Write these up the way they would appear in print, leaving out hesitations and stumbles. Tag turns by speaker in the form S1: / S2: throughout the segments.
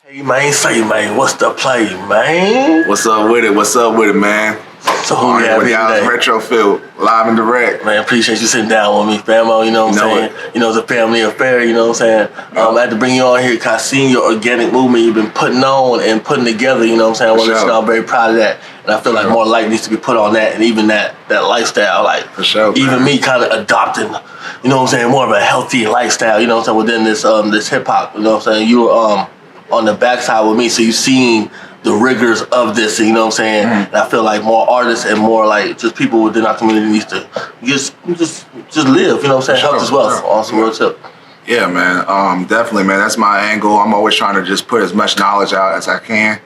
S1: Hey man, say man, what's the play, man?
S2: What's up with it? What's up with it, man?
S1: So who we have here today?
S2: Retrofit, live and direct.
S1: Man, appreciate you sitting down with me, famo, you know what I'm saying? You know, it's a family affair, you know what I'm saying? I had to bring you on here because I seen your organic movement you've been putting on and putting together, you know what I'm saying? I want to let you know I'm very proud of that. And I feel like more light needs to be put on that, and even that lifestyle, like even me kind of adopting, you know what I'm saying, more of a healthy lifestyle, you know what I'm saying, within this hip hop, you know what I'm saying? You were on the backside with me, so you've seen the rigors of this, you know what I'm saying? And I feel like more artists and more like just people within our community needs to just live, you know what I'm saying? Health is wealth on some real tip.
S2: Yeah, man. Definitely, man. That's my angle. I'm always trying to just put as much knowledge out as I can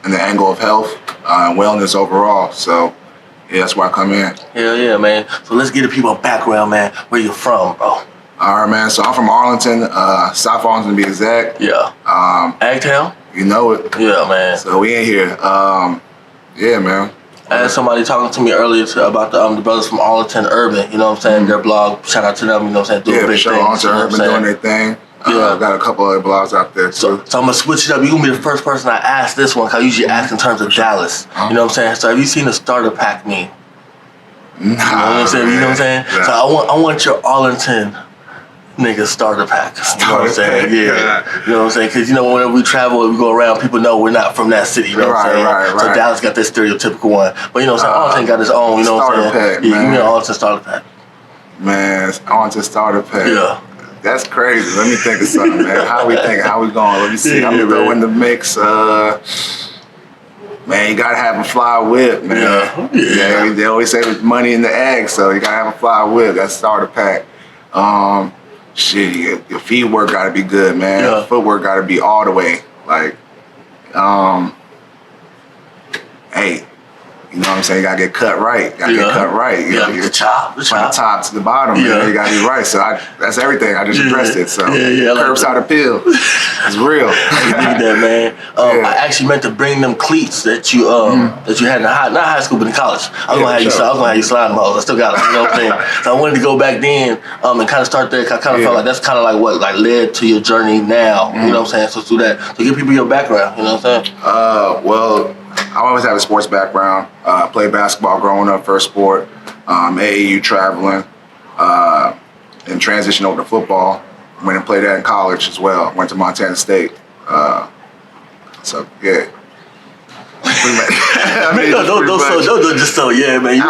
S2: in the angle of health and wellness overall. So, yeah, that's where I come in.
S1: Hell yeah, man. So let's give the people a background, man. Where you from, bro?
S2: All right, man. So I'm from Arlington, South Arlington to be exact.
S1: Yeah. Agtown?
S2: You know it.
S1: Yeah, man.
S2: So we in here. Yeah, man.
S1: I had somebody talking to me earlier about the brothers from Arlington Urban, you know what I'm saying? Their blog, shout out to them, you know what I'm saying? Doing big things.
S2: Arlington Urban doing their thing. Yeah. Got a couple other blogs out there, too.
S1: So I'm going to switch it up. You're going to be the first person I ask this one, because I usually ask in terms of Dallas. You know what I'm saying? So have you seen the starter pack meme?
S2: Nah,
S1: you know what I'm saying? You know what I'm saying?
S2: Yeah.
S1: So I want your Arlington nigga starter pack. You know what I'm saying? Yeah. You know what I'm saying? Because, you know, whenever we travel and we go around, people know we're not from that city. You know what I'm saying?
S2: Right.
S1: So Dallas got this stereotypical one. But, you know what I'm saying? Arlington got his own, you know what I'm saying?
S2: Starter pack,
S1: yeah,
S2: man.
S1: give me an Arlington starter pack.
S2: Man, Arlington starter pack.
S1: Yeah.
S2: That's crazy. Let me think of something, man. How we thinking? How we going? Let me see.
S1: Yeah,
S2: I'm going to throw
S1: man.
S2: in the mix. Man, you got to have a fly whip, man. Yeah. They always say there's money in the egg, so you got to have a fly whip. That's starter pack. Shit, your feet work got to be good, man.
S1: Yeah.
S2: Footwork got to be all the way. Like, hey, you know what I'm saying? You got to get cut right. Got to get cut right.
S1: The chop.
S2: From the top to the bottom, man. You got to be right. So that's everything. I just addressed it. So curbside appeal. It's real.
S1: I dig that, man. I actually meant to bring them cleats that you had in not high school, but in college. I was gonna have you slide them hoes. I still got them. You know what I'm saying? So I wanted to go back then and kind of start there. Cause I kind of felt like that's kind of like what led to your journey now. You know what I'm saying? So through that, to give people your background. You know what I'm saying?
S2: Well, I always have a sports background. Played basketball growing up, first sport. AAU traveling, and transitioned over to football. Went and played that in college as well. Went to Montana State. So yeah.
S1: I mean, don't just so yeah, man. You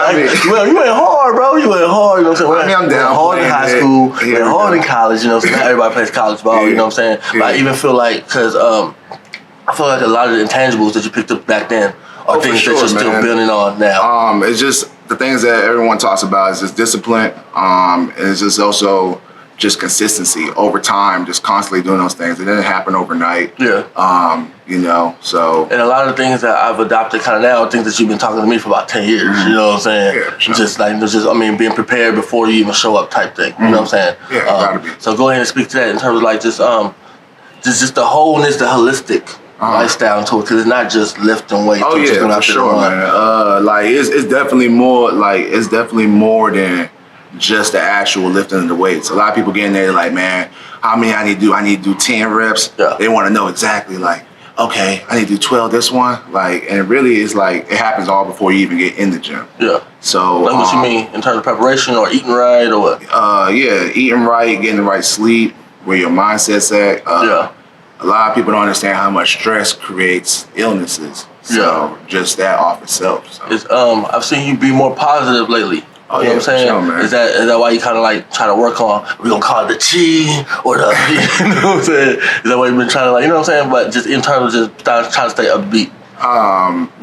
S1: went hard, bro. You went hard. You know what I'm saying?
S2: I mean, I'm down.
S1: Hard in high school. Went hard in college. You know, so not everybody plays college ball. You know what I'm saying? But I even feel like because I feel like a lot of the intangibles that you picked up back then are things that you're still building on now.
S2: It's just the things that everyone talks about is just discipline. And it's just also just consistency over time, just constantly doing those things. It didn't happen overnight.
S1: Yeah.
S2: You know, so.
S1: And a lot of the things that I've adopted kind of now are things that you've been talking to me for about 10 years. You know what I'm saying?
S2: Yeah, sure.
S1: Being prepared before you even show up type thing. You know what I'm saying?
S2: Yeah, gotta be.
S1: So go ahead and speak to that in terms of like just the wholeness, the holistic lifestyle into it, because it's not just lifting weights.
S2: Oh yeah, for sure, man. Like it's definitely more. Like it's definitely more than just the actual lifting of the weights. A lot of people get in there like, man, how many I need to do? I need to do 10 reps.
S1: Yeah.
S2: They want to know exactly like, okay, I need to do 12 this one. Like, and it really is like it happens all before you even get in the gym.
S1: Yeah.
S2: So
S1: like what you mean in terms of preparation or eating right or what?
S2: Yeah, eating right, getting the right sleep, where your mindset's at. A lot of people don't understand how much stress creates illnesses. So just that off itself. So.
S1: It's, I've seen you be more positive lately.
S2: Oh,
S1: you know what I'm saying?
S2: Sure, man.
S1: Is that why you kind of like trying to work on, we're going to call it the chi or the, you know what I'm saying? Is that why you've been trying to like, you know what I'm saying? But just in terms of just trying to stay upbeat.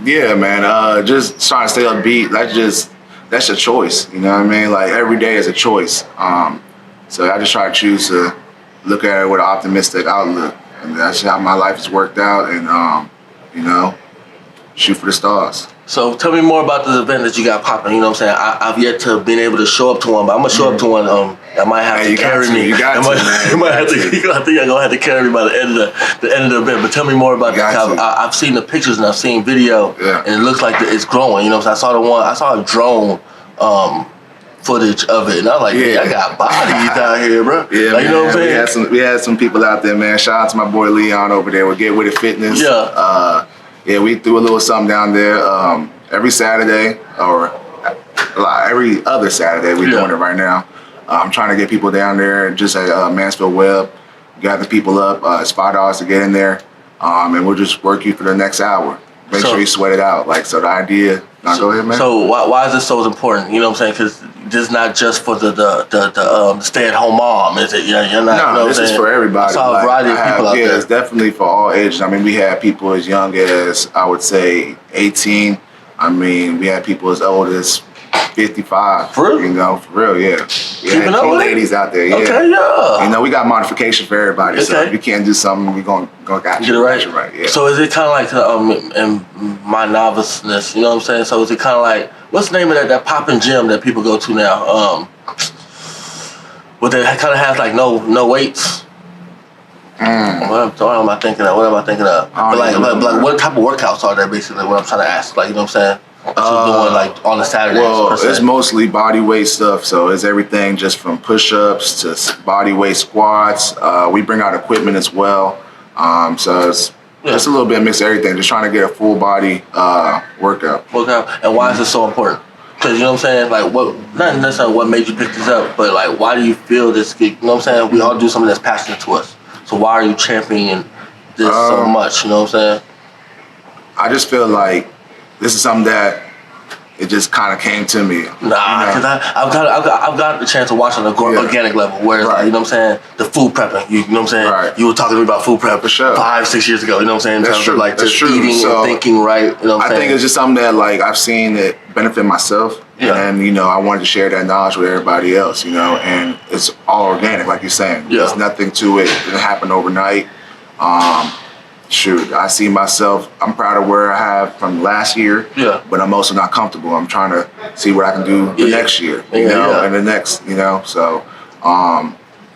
S2: Yeah, man. Just trying to stay upbeat. That's your choice. You know what I mean? Like every day is a choice. So I just try to choose to look at it with an optimistic outlook. And that's how my life has worked out, and you know, shoot for the stars.
S1: So tell me more about this event that you got popping. You know what I'm saying? I've yet to have been able to show up to one, but I'm gonna show up to one. That might have to carry me.
S2: You got to, man.
S1: You might have to. I think I'm gonna have to carry me by the end of the event. But tell me more about that. I've seen the pictures and I've seen video, and it looks like it's growing. You know, so I saw a drone footage of it, and I'm like, yeah, I got bodies out here, bro.
S2: Yeah,
S1: like, you know what I'm saying?
S2: We had some people out there, man. Shout out to my boy Leon over there with Get With It Fitness.
S1: Yeah.
S2: We threw a little something down there every Saturday, or every other Saturday. We're doing it right now. I'm trying to get people down there just at Mansfield Web, gather people up. It's $5 to get in there, and we'll just work you for the next hour. Make sure you sweat it out. Like, so the idea. Now go ahead, man.
S1: So why is this so important? You know what I'm saying? Because this is not just for the stay-at-home mom, is it? You're not.
S2: No,
S1: you know
S2: this is for everybody.
S1: I saw a variety of people out there.
S2: Yeah, it's definitely for all ages. I mean, we had people as young as, I would say, 18. I mean, we had people as old as 55.
S1: For real?
S2: You know, for real, yeah. We
S1: Keeping
S2: had
S1: up
S2: two
S1: with it?
S2: ladies out there, yeah.
S1: Okay, yeah.
S2: You know, we got modification for everybody. So if you can't do something, we're going to get
S1: it right.
S2: Yeah.
S1: So is it kind of like, in my noviceness, you know what I'm saying? So is it kind of like, what's the name of that popping gym that people go to now? What they kind of has like no weights. What am I thinking of? But like what type of workouts are there basically? What I'm trying to ask, like, you know what I'm saying? What you doing like on the Saturdays?
S2: Well, it's mostly body weight stuff. So it's everything just from push-ups to body weight squats. We bring out equipment as well. So it's just a little bit of mix of everything. Just trying to get a full body workout.
S1: And why is this so important? Because, you know what I'm saying, like, not necessarily what made you pick this up, but like, why do you feel this? You know what I'm saying? We all do something that's passionate to us. So why are you championing this so much? You know what I'm saying?
S2: I just feel like this is something that it just kind of came to me.
S1: Nah, because I've got the chance to watch on the organic level, where it's like, you know what I'm saying, the food prepping. You know what I'm saying? Right. You were talking to me about food prep for sure 5-6 years ago. You know what I'm saying? In terms of like just eating and thinking right. You know what I'm saying?
S2: I think it's just something that like I've seen it benefit myself, and you know I wanted to share that knowledge with everybody else. You know, and it's all organic, like you're saying. There's nothing to it. It didn't happen overnight. I see myself, I'm proud of where I have from last year, but I'm also not comfortable. I'm trying to see what I can do the next year, you know, and the next, you know. So,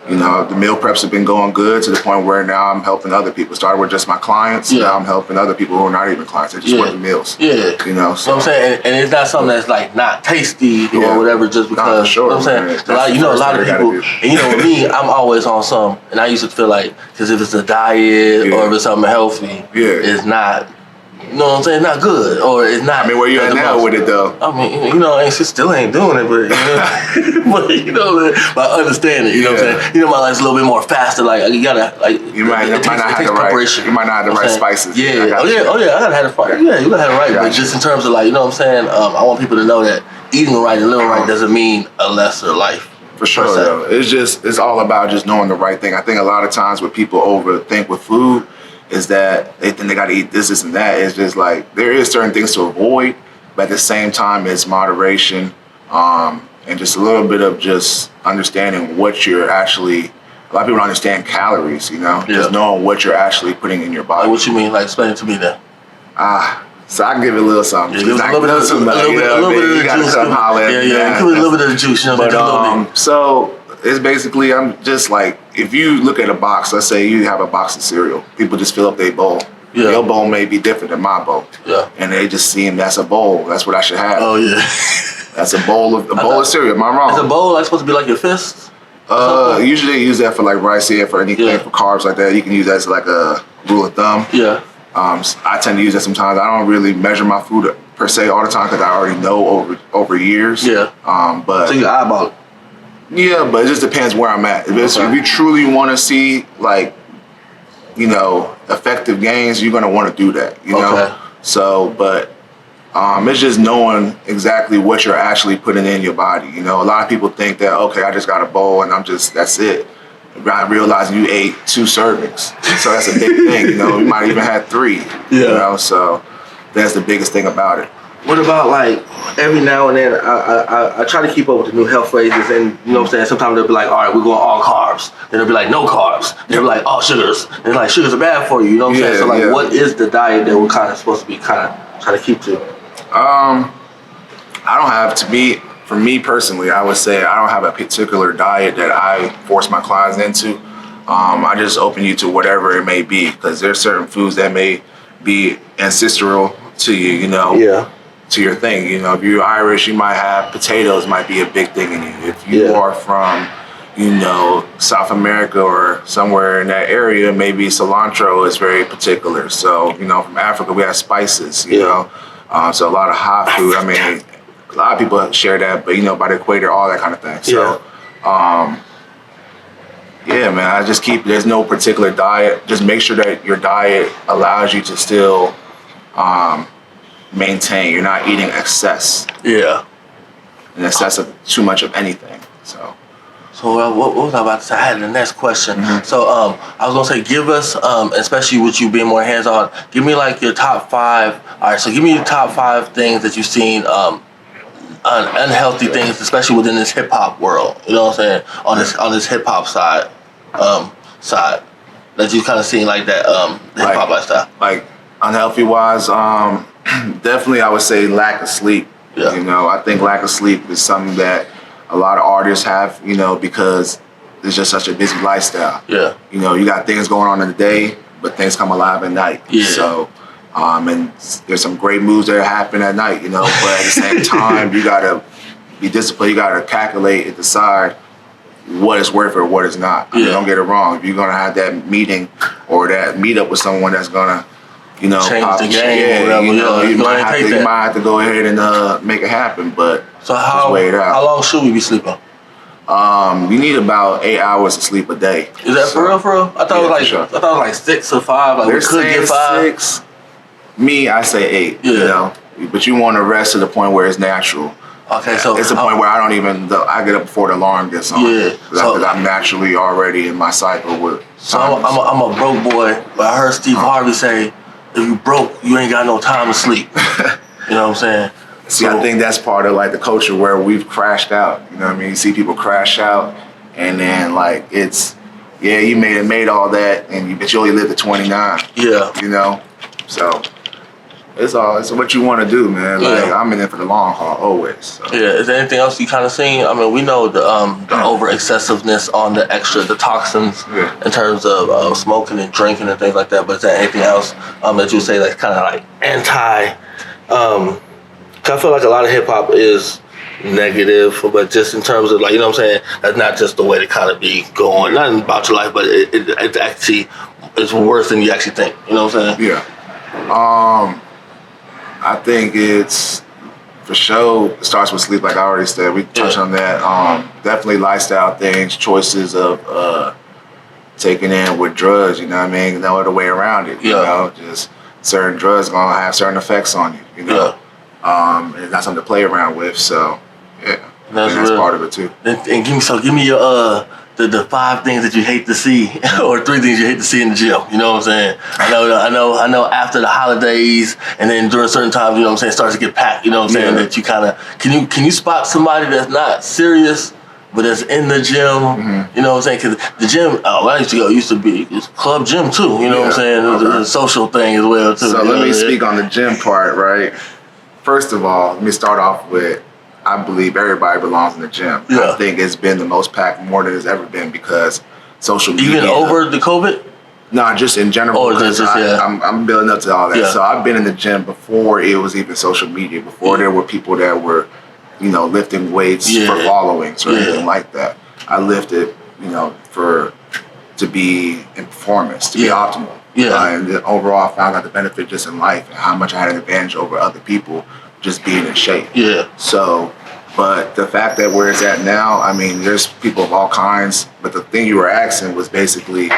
S2: you know, the meal preps have been going good to the point where now I'm helping other people. Started with just my clients, now I'm helping other people who are not even clients. They just want the meals. You know, so.
S1: You know what I'm saying? And it's not something that's like not tasty or whatever just because,
S2: sure,
S1: you know what I'm saying? You know, a lot of people, and you know, with me, I'm always on some, and I used to feel like, because if it's a diet or if it's something healthy, it's not, you know what I'm saying, not good, or it's not.
S2: I mean, where you at now with it, though?
S1: I mean, you know, she still ain't doing it, but, you know, but I understand it, you know what I'm saying? You know, my life's a little bit more faster, like, you gotta, like,
S2: you might not have the right spices.
S1: I gotta have the spices. Yeah, you gotta have it right, but just in terms of, like, you know what I'm saying, I want people to know that eating right and living right doesn't mean a lesser life.
S2: For sure, though. It's all about just knowing the right thing. I think a lot of times what people overthink with food is that they think they got to eat this, and that. It's just like there is certain things to avoid, but at the same time, it's moderation and just a little bit of just understanding what you're actually. A lot of people don't understand calories, you know, just knowing what you're actually putting in your body.
S1: Like, what you mean? Like, explain it to me then.
S2: So I can give it a little something.
S1: A little bit of the juice. Yeah, give it a little bit of the juice. You know,
S2: but so. It's basically, I'm just like, if you look at a box, let's say you have a box of cereal, people just fill up their bowl. Your bowl may be different than my bowl. And they just see that's a bowl. That's what I should have.
S1: Oh, yeah.
S2: That's a bowl of cereal. Am I wrong?
S1: Is a bowl like supposed to be like your fist?
S2: Usually they use that for like rice here, for anything, for carbs like that. You can use that as like a rule of thumb. I tend to use that sometimes. I don't really measure my food per se all the time because I already know over years. But
S1: so you eyeball it.
S2: Yeah, but it just depends where I'm at. If you truly want to see, like, you know, effective gains, you're going to want to do that, you know? So, but it's just knowing exactly what you're actually putting in your body. You know, a lot of people think that, okay, I just got a bowl and that's it. Not realizing you ate 2 servings. So that's a big thing, you know? You might even have 3, you know? So that's the biggest thing about it.
S1: What about, like, every now and then, I try to keep up with the new health phrases, and, you know what I'm saying, sometimes they'll be like, all right, we're going all carbs. Then they'll be like, no carbs. Then they'll be like, all sugars. And they're like, sugars are bad for you, you know what I'm saying? So, like, what is the diet that we're kind of supposed to be kind of trying to keep to?
S2: I don't have to be, for me personally, I would say I don't have a particular diet that I force my clients into. I just open you to whatever it may be, because there's certain foods that may be ancestral to you, you know? to your thing. You know, if you're Irish, you might have potatoes might be a big thing in you. If you are from, you know, South America or somewhere in that area, maybe cilantro is very particular. So, you know, from Africa, we have spices, you know. So a lot of hot food. I mean, a lot of people share that, but, you know, by the equator, all that kind of thing. So, yeah, man, I just there's no particular diet. Just make sure that your diet allows you to still maintain. You're not eating excess. Yeah. An excess of too much of anything. So
S1: what was I about to say? I had the next question. So I was gonna say, give us, especially with you being more hands-on, give me like your top 5. All right, so give me your top 5 things that you've seen, unhealthy things, especially within this hip hop world. You know what I'm saying? On this hip hop side, that you kind of seen like that, hip hop lifestyle.
S2: Like unhealthy wise, definitely I would say lack of sleep. Yeah. You know, I think lack of sleep is something that a lot of artists have, you know, because it's just such a busy lifestyle. Yeah. You know, you got things going on in the day, but things come alive at night. Yeah. So, and there's some great moves that happen at night, you know, but at the same time, you gotta be disciplined. You gotta calculate and decide what is worth it or what is not. I mean, don't get it wrong. If you're gonna have that meeting or that meetup with someone that's gonna, you know,
S1: change the game or whatever,
S2: you might have to go ahead and make it happen. But
S1: so how long should we be sleeping?
S2: You need about 8 hours of sleep a day.
S1: Is that for real? I thought it was like I thought it was like 6 or 5. Like we could get 5.
S2: 6. Me, I say 8. Yeah. You know, but you want to rest to the point where it's natural.
S1: Okay, so
S2: it's a point where I get up before the alarm gets on. Yeah, because I'm naturally already in my cycle with.
S1: So I'm a broke boy, but I heard Steve Harvey say, if you broke, you ain't got no time to sleep. You know what I'm saying?
S2: See, I think that's part of like the culture where we've crashed out. You know what I mean? You see people crash out, and then like it's, you made all that, but you only lived to 29. Yeah. You know, so. It's what you want to do, man. Like I'm in it for the long haul always. So.
S1: Yeah. Is there anything else you kind of seen? I mean, we know the over excessiveness on the toxins in terms of smoking and drinking and things like that. But is there anything else that you would say that's kind of like anti? I feel like a lot of hip hop is negative, but just in terms of like, you know what I'm saying, that's not just the way to kind of be going. Nothing about your life, but it actually is worse than you actually think. You know what I'm saying?
S2: Yeah. I think it's, for sure, it starts with sleep, like I already said. We touched on that. Definitely lifestyle things, choices of taking in with drugs, you know what I mean? No other way around it, you know? Just certain drugs going to have certain effects on you, you know? It's not something to play around with, so, that's part of it, too.
S1: And give me your... The 5 things that you hate to see, or 3 things you hate to see in the gym. You know what I'm saying? I know. After the holidays, and then during certain times, you know what I'm saying, it starts to get packed. You know what I'm saying? That you kind of can you spot somebody that's not serious, but that's in the gym. You know what I'm saying? Because the gym, where I used to be it's club gym too. You know what I'm saying? It was a social thing as well too.
S2: So let me speak on the gym part, right? First of all, let me start off with. I believe everybody belongs in the gym. Yeah. I think it's been the most packed more than it's ever been because social media.
S1: Even over the COVID?
S2: No, just in general. I'm building up to all that. Yeah. So I've been in the gym before it was even social media, before there were people that were, you know, lifting weights for followings or anything like that. I lifted, you know, to be in performance, to be optimal. Yeah. And then overall I found out the benefit just in life and how much I had an advantage over other people just being in shape. Yeah. So, but the fact that where it's at now, I mean, there's people of all kinds, but the thing you were asking was basically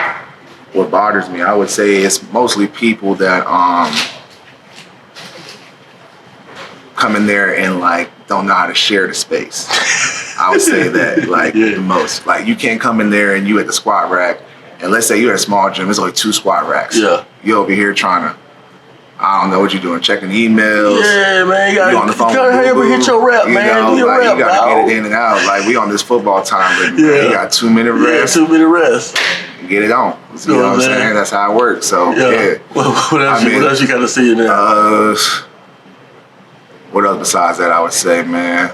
S2: what bothers me. I would say it's mostly people that come in there and like don't know how to share the space. I would say that like the most. Like you can't come in there and you at the squat rack, and let's say you're at a small gym, there's only 2 squat racks. Yeah. You over here trying to, I don't know what you're doing, checking emails.
S1: Yeah, man, you gotta,
S2: on the phone
S1: you gotta hurry up and hit your rep, man. Do your
S2: like,
S1: rep,
S2: you gotta get it in and out. Like we on this football time, but you got 2 minute rest.
S1: 2 minute rest.
S2: Get it on. You know what I'm saying? That's how it works. So
S1: What else you gotta see in there?
S2: What else besides that? I would say, man.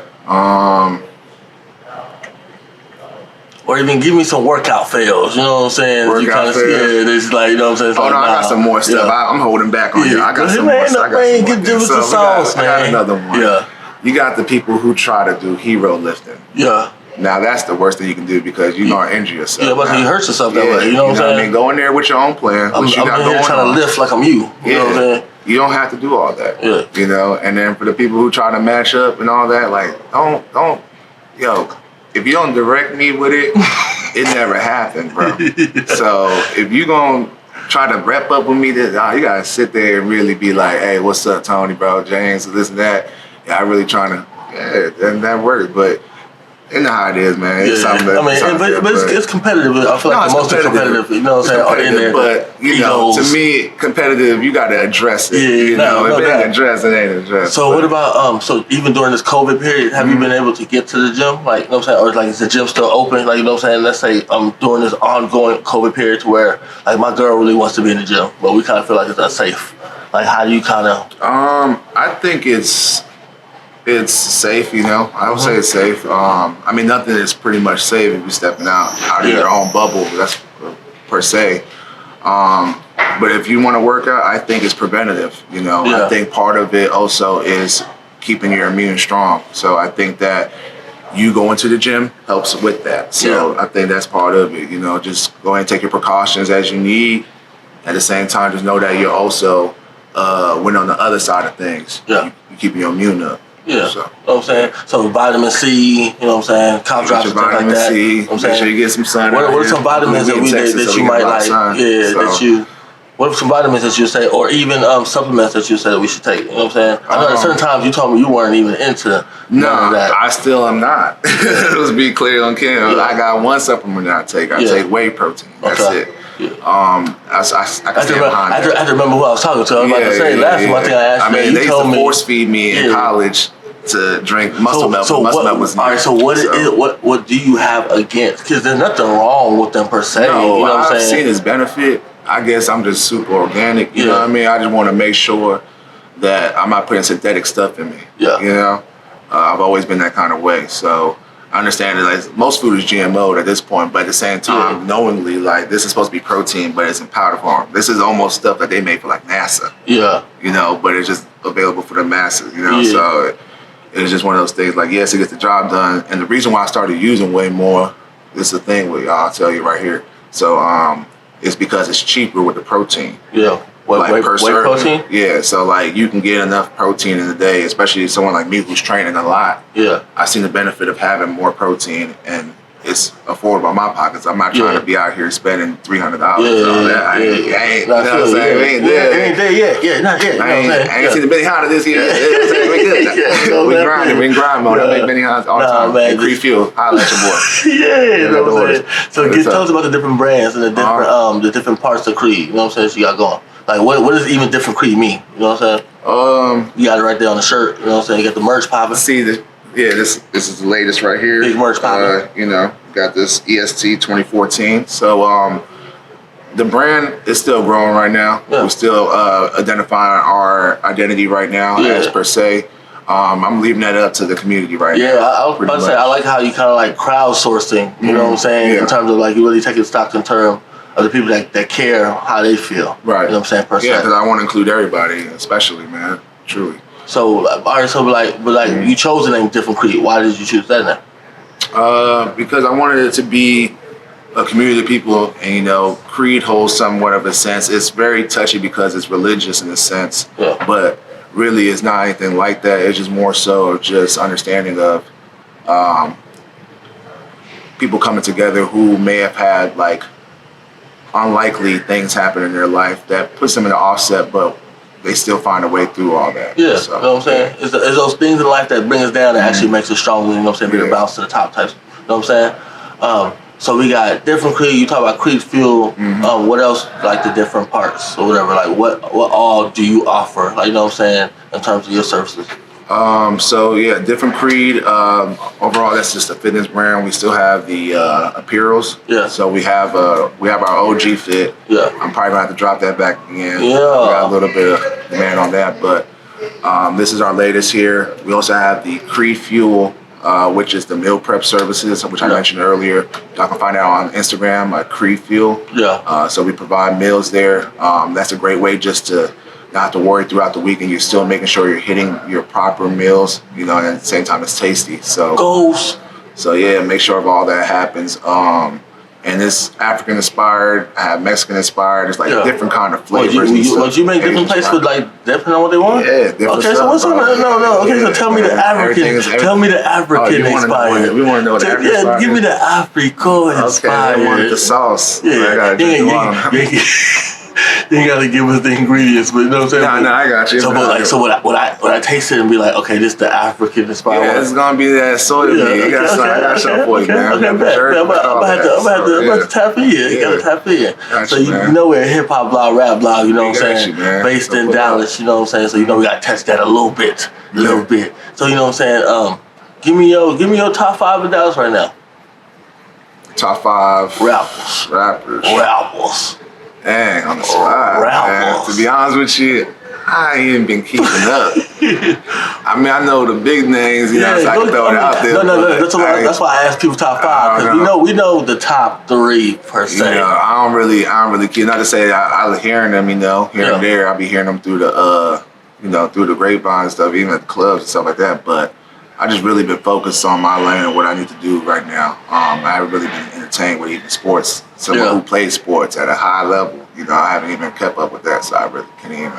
S1: Or even give me some workout fails, you know what I'm saying?
S2: Workout fails?
S1: Yeah, it's like, you know what I'm saying? It's
S2: Oh,
S1: like,
S2: no, I got some more stuff.
S1: Yeah.
S2: I'm holding back on you. I got some
S1: man,
S2: more stuff.
S1: Man, give us the sauce, man.
S2: I got another one.
S1: Yeah.
S2: You got the people who try to do hero lifting.
S1: Yeah.
S2: Now, that's the worst thing you can do because you're going to injure yourself.
S1: Yeah, but you hurt yourself that way, you know what I'm saying?
S2: I mean, go in there with your own plan.
S1: I'm in here trying to lift like I'm you. You know what I'm saying?
S2: You don't have to do all that.
S1: Yeah.
S2: You know, and then for the people who try to match up and all that, like, don't, if you don't direct me with it, it never happened, bro. So if you gonna try to rep up with me, you gotta sit there and really be like, hey, what's up, Tony, bro, James, this and that. Yeah, I really trying to, and that works, but you know how it is, man. It's something that,
S1: but it's competitive. I feel like the most competitive, you know what I'm saying? In there,
S2: but, you know, to me, competitive, you got to address it. If it ain't addressed, it ain't addressed.
S1: So what about, so even during this COVID period, have you been able to get to the gym? Like, you know what I'm saying? Or like, is the gym still open? Like, you know what I'm saying? Let's say during this ongoing COVID period to where, like, my girl really wants to be in the gym, but we kind of feel like it's unsafe. Like, how do you kind of...
S2: I think it's safe, you know. I would say it's safe. I mean, nothing is pretty much safe if you're stepping out of your own bubble. That's per se. But if you want to work out, I think it's preventative. You know, I think part of it also is keeping your immune strong. So I think that you going to the gym helps with that. So I think that's part of it. You know, just go ahead and take your precautions as you need. At the same time, just know that you're also when on the other side of things.
S1: Yeah,
S2: you're keeping your immune up.
S1: Yeah, so. You know what I'm saying? So vitamin C, you know what I'm saying? Cough drops and stuff like that.
S2: C,
S1: you know what I'm saying?
S2: Make sure you get some sun.
S1: What are some vitamins that you might like? That you... What are some vitamins that you say, or even supplements that you say that we should take? You know what I'm saying? I know at certain times you told me you weren't even into none of that.
S2: I still am not. Let's be clear on camera. I got one supplement that I take. I take whey protein. That's it. Yeah. I can stand behind that.
S1: I have to remember who I was talking to. I was about to say last one thing I asked you.
S2: I mean, they used to force feed me in college to drink muscle milk. Muscle milk was
S1: all right. So what do you have against? Because there's nothing wrong with them per se.
S2: No,
S1: you know what I'm
S2: I've seen its benefit. I guess I'm just super organic. You know what I mean? I just want to make sure that I'm not putting synthetic stuff in me. Yeah. You know, I've always been that kind of way. So I understand that like, most food is GMO'd at this point, but at the same time, knowingly, like this is supposed to be protein, but it's in powder form. This is almost stuff that they made for like NASA. Yeah. You know, but it's just available for the masses. You know, so it's just one of those things. Like, yes, it gets the job done. And the reason why I started using way more, this is the thing with y'all. I'll tell you right here. So it's because it's cheaper with the protein. Yeah. Whey protein? Yeah, so like you can get enough protein in a day, especially someone like me who's training a lot. Yeah. I've seen the benefit of having more protein, and it's affordable in my pockets. I'm not trying to be out here spending $300 on that. I ain't, you know what I'm saying? We ain't there. Ain't there yet. Yeah, not yet. I ain't seen the Benihana this year. We good. We grinding. We in grind mode. I make Benihana all the time. Man, Cree Fuel. Holla at your boy.
S1: You know what I'm saying? So tell us about the different brands and the different parts of Cree. You know what I'm saying? She got going. Like, what does even different Cree mean? You know what I'm saying? You got it right there on the shirt. You know what I'm saying? You got the merch popping.
S2: See, this is the latest right here.
S1: Big merch popping.
S2: You know, got this EST 2014. So, the brand is still growing right now. Yeah. We're still identifying our identity right now as per se. I'm leaving that up to the community right now.
S1: Yeah, I was about to say, I like how you kind of like crowdsourcing, you know what I'm saying? In terms of like, you really taking stock in terms of the people that care how they feel. Right. You know what I'm saying? Per se.
S2: Yeah, because I want to include everybody, especially, man. Truly.
S1: So, all right, so you chose the name Different Creed. Why did you choose that name?
S2: Because I wanted it to be a community of people, and you know, Creed holds somewhat of a sense. It's very touchy because it's religious in a sense, but really it's not anything like that. It's just more so just understanding of people coming together who may have had like unlikely things happen in their life that puts them in an offset, but they still find a way through all that. Yeah, so,
S1: you know what I'm saying? It's those things in life that bring us down that actually makes us stronger, you know what I'm saying? Be the bounce to the top types, you know what I'm saying? So we got different Creed, you talk about Creed Fuel, what else, like the different parts or whatever, like what all do you offer, like, you know what I'm saying, in terms of your services?
S2: So yeah, Different Creed, overall that's just a fitness brand. We still have the apparels. Yeah. So we have our OG fit. Yeah. I'm probably gonna have to drop that back again. Yeah. We got a little bit of demand on that, but this is our latest here. We also have the Creed Fuel which is the meal prep services, which I mentioned earlier. Y'all can find out on Instagram at Cree Fuel.
S1: Yeah.
S2: So we provide meals there. That's a great way just to not have to worry throughout the week, and you're still making sure you're hitting your proper meals, and at the same time it's tasty. So
S1: goals.
S2: So yeah, make sure of all that happens. And it's African inspired. I have Mexican inspired. It's like different kind of flavors.
S1: Would you make different places with depending on what they want?
S2: Yeah, different
S1: Okay,
S2: stuff,
S1: so what's on? No. Okay, so tell me the African. Tell me the African inspired.
S2: We want to know the African inspired.
S1: Yeah, give me the African inspired.
S2: Okay, I want the sauce.
S1: Yeah, you gotta give us the ingredients, but you know what I'm saying?
S2: No, I got you.
S1: So would I taste it and be like, okay, this is the African inspired?
S2: Yeah, it's gonna be that soy meat. I got something for you, man.
S1: Okay, I'm about to tap in. You gotta tap in. So you know we're a hip hop blog, rap blog. You know what I'm saying? Based in Dallas. You know what I'm saying? So we gotta touch that a little bit. So you know what I'm saying? Give me your top 5 in Dallas right now.
S2: Top 5
S1: rappers.
S2: Dang, on the spot. Man. To be honest with you, I ain't even been keeping up. I mean, I know the big names, so I can throw it out there.
S1: No. That's why I asked people top 5, because we know the top 3 per se.
S2: I don't really keep. Not to say I hearing them, here and there. I be hearing them through the through the grapevine and stuff, even at the clubs and stuff like that. But I just really been focused on my lane and what I need to do right now. I haven't really been entertained with even sports. Someone who plays sports at a high level, I haven't even kept up with that, so I really can't even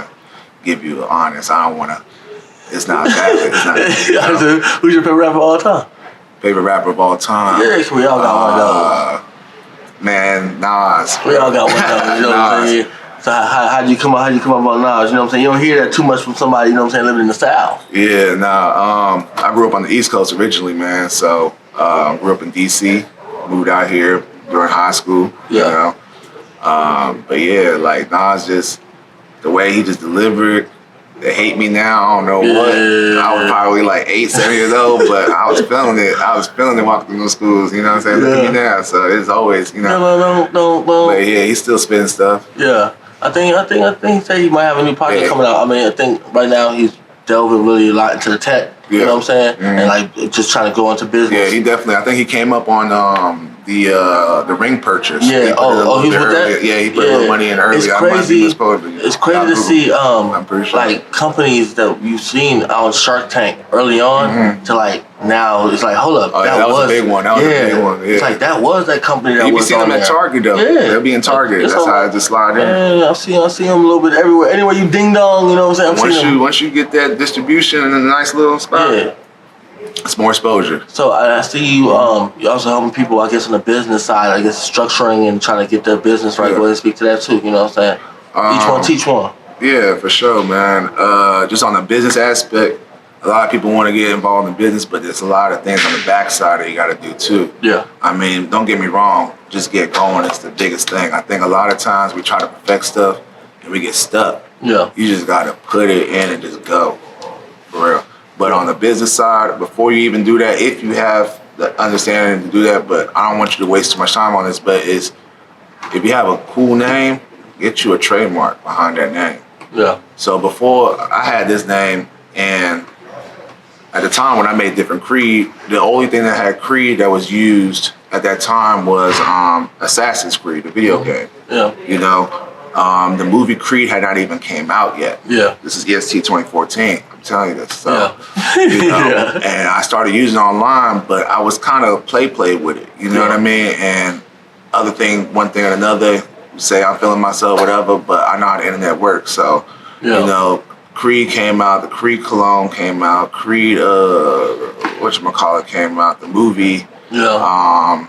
S2: give you an honest. I don't want to. It's not that.
S1: Who's your favorite rapper of all time?
S2: Favorite rapper of all time?
S1: Yeah, we all got one of those.
S2: Man, Nas.
S1: We all got one of those. You know what I'm saying? So how'd you come up on Nas? You know what I'm saying? You don't hear that too much from somebody, living in the South.
S2: Yeah, I grew up on the East Coast originally, man. So grew up in DC, moved out here during high school. But yeah, like Nas, just the way he just delivered. They hate me now. I don't know what. I was probably like 8, 7 years old, but I was feeling it. Walking through those schools. You know what I'm saying? Look at me now. So it's always,
S1: No.
S2: But yeah, he's still spitting stuff.
S1: Yeah. I think he said he might have a new project coming out. I mean, I think right now he's delving really a lot into the tech. You know what I'm saying? Mm-hmm. And like just trying to go into business.
S2: Yeah, he definitely. I think he came up on the ring purchase.
S1: Yeah. He was with
S2: that. Yeah, he put a little money in early.
S1: It's crazy. It's crazy to see like companies that you've seen on Shark Tank early on to like now. It's like, hold up,
S2: that was a big one. That was a big one. Yeah.
S1: It's like that was that company that
S2: you
S1: was.
S2: You be seeing them at Target though. Yeah, they'll be in Target. That's how I just slide in.
S1: Yeah, I see them a little bit everywhere. Anywhere you ding dong, you know what I'm saying?
S2: Once you get that distribution in a nice little spot. It's more exposure.
S1: So I see you. You also helping people, I guess, on the business side. I guess structuring and trying to get their business right. Go ahead and speak to that too. You know what I'm saying? Each one teach one.
S2: Yeah, for sure, man. Just on the business aspect, a lot of people want to get involved in business, but there's a lot of things on the backside that you got to do too. Yeah. I mean, don't get me wrong. Just get going. It's the biggest thing. I think a lot of times we try to perfect stuff and we get stuck. Yeah. You just got to put it in and just go. For real. But on the business side, before you even do that, if you have the understanding to do that, but I don't want you to waste too much time on this, but if you have a cool name, get you a trademark behind that name. Yeah. So before I had this name, and at the time when I made Different Creed, the only thing that had Creed that was used at that time was Assassin's Creed, the video game. Yeah. The movie Creed had not even came out yet. Yeah. This is EST 2014. I'm telling you this. So, and I started using it online, but I was kind of play with it. You know what I mean? And one thing or another, say I'm feeling myself, whatever, but I know how the internet works. So, Creed came out, the Creed Cologne came out, Creed, whatchamacallit came out, the movie. Yeah.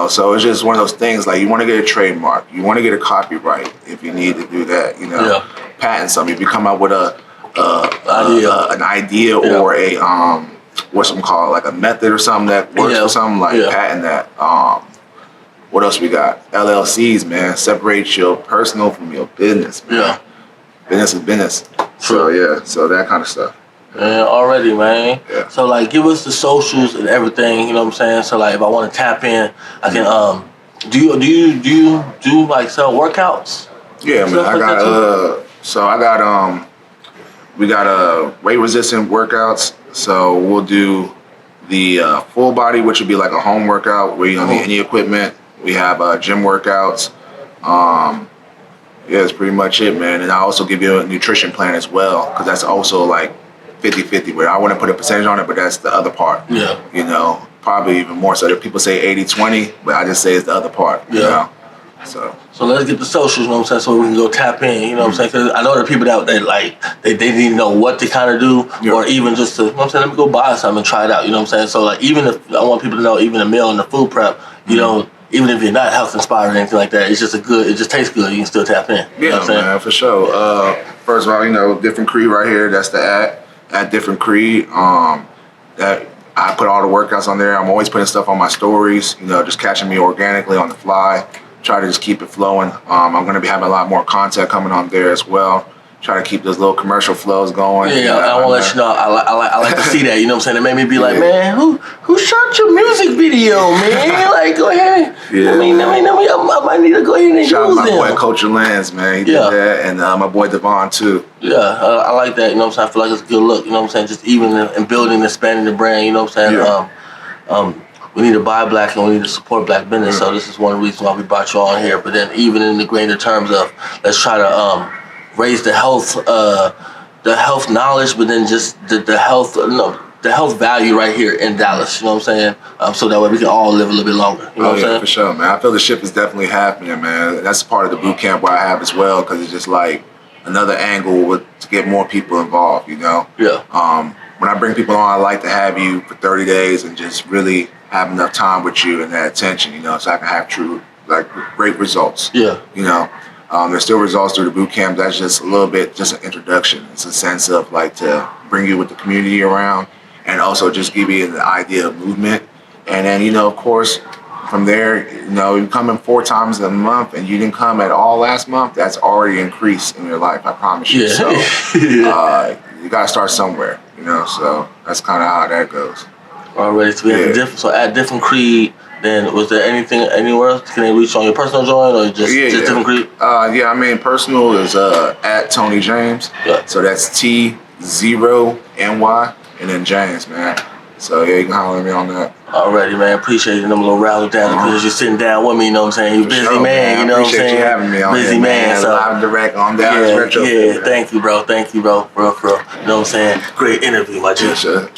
S2: So it's just one of those things, like you want to get a trademark, you want to get a copyright if you need to do that, patent something. If you come up with an idea or a like a method or something that works for something, like patent that. What else we got? LLCs, man. Separate your personal from your business, man. Yeah. Business is business. True. So that kind of stuff.
S1: Man, already, man. Yeah. So like, give us the socials and everything. You know what I'm saying? So like, if I want to tap in, I can. Do you do like sell workouts?
S2: Yeah, man. We got weight resistant workouts. So we'll do the full body, which would be like a home workout where you don't need any equipment. We have gym workouts. Yeah, that's pretty much it, man. And I also give you a nutrition plan as well, because that's also like 50-50, where I wouldn't put a percentage on it, but that's the other part.
S1: Yeah.
S2: You know, probably even more so. That people say 80-20, but I just say it's the other part.
S1: Yeah.
S2: You know? So
S1: let's get the socials, you know what I'm saying, so we can go tap in, you know what I'm saying? Because I know there are people that they didn't even know what to kind of do, or even just to, you know what I'm saying, let me go buy something and try it out, you know what I'm saying? So like, even if I want people to know, even a meal and the food prep, you know, even if you're not health inspired or anything like that, it's just it just tastes good. You can still tap in. You know what I'm saying?
S2: Man, for sure. First of all, you know, Different Creed right here. That's the at Different Creed. That I put all the workouts on there. I'm always putting stuff on my stories. You know, just catching me organically on the fly. Try to just keep it flowing. I'm going to be having a lot more content coming on there as well. Try to keep those little commercial flows going.
S1: Yeah, I want to let you know. I like to see that. You know what I'm saying? It made me be like, man, who shot your music video, man? Like, go ahead.
S2: Yeah,
S1: I might need to go ahead and
S2: shout
S1: use
S2: out
S1: them.
S2: my boy Culture Lens, man. He did that, and my boy Devon too.
S1: Yeah, I like that. You know what I'm saying? I feel like it's a good look. You know what I'm saying? Just even in building and expanding the brand. You know what I'm saying? We need to buy black and we need to support black business. So this is one of the reasons why we brought you on here. But then even in the greater terms of let's try to raise the health knowledge, but then just the health value right here in Dallas. You know what I'm saying? So that way we can all live a little bit longer. You know what I'm saying?
S2: For sure, man. I feel the shift is definitely happening, man. That's part of the boot camp where I have as well, because it's just like another angle to get more people involved. You know?
S1: Yeah.
S2: When I bring people on, I like to have you for 30 days and just really have enough time with you and that attention, you know, so I can have true, like, great results.
S1: Yeah.
S2: You know, there's still results through the boot camp. That's just a little bit, just an introduction. It's a sense of like to bring you with the community around and also just give you the idea of movement. And then, you know, of course, from there, you know, you come in 4 times a month and you didn't come at all last month, that's already increased in your life, I promise you.
S1: Yeah.
S2: So you got to start somewhere, you know, so that's kind of how that goes.
S1: Already, so we have at Different Creed. Then was there anything anywhere else? Can they reach on your personal joint or just Different Creed?
S2: I mean, personal is at Tony James.
S1: Yeah.
S2: So that's T0NY and then James, man. So yeah, you can holler at me on that.
S1: Already, man. Appreciate them little rally down because you're sitting down with me. You know what I'm saying? You're busy, man. You know what I'm saying?
S2: Appreciate you having me on
S1: busy
S2: here,
S1: man. So
S2: live direct on Dallas Retrofit.
S1: Yeah. Thank you, bro. For real. You know what I'm saying? Great interview, my G.
S2: Sure.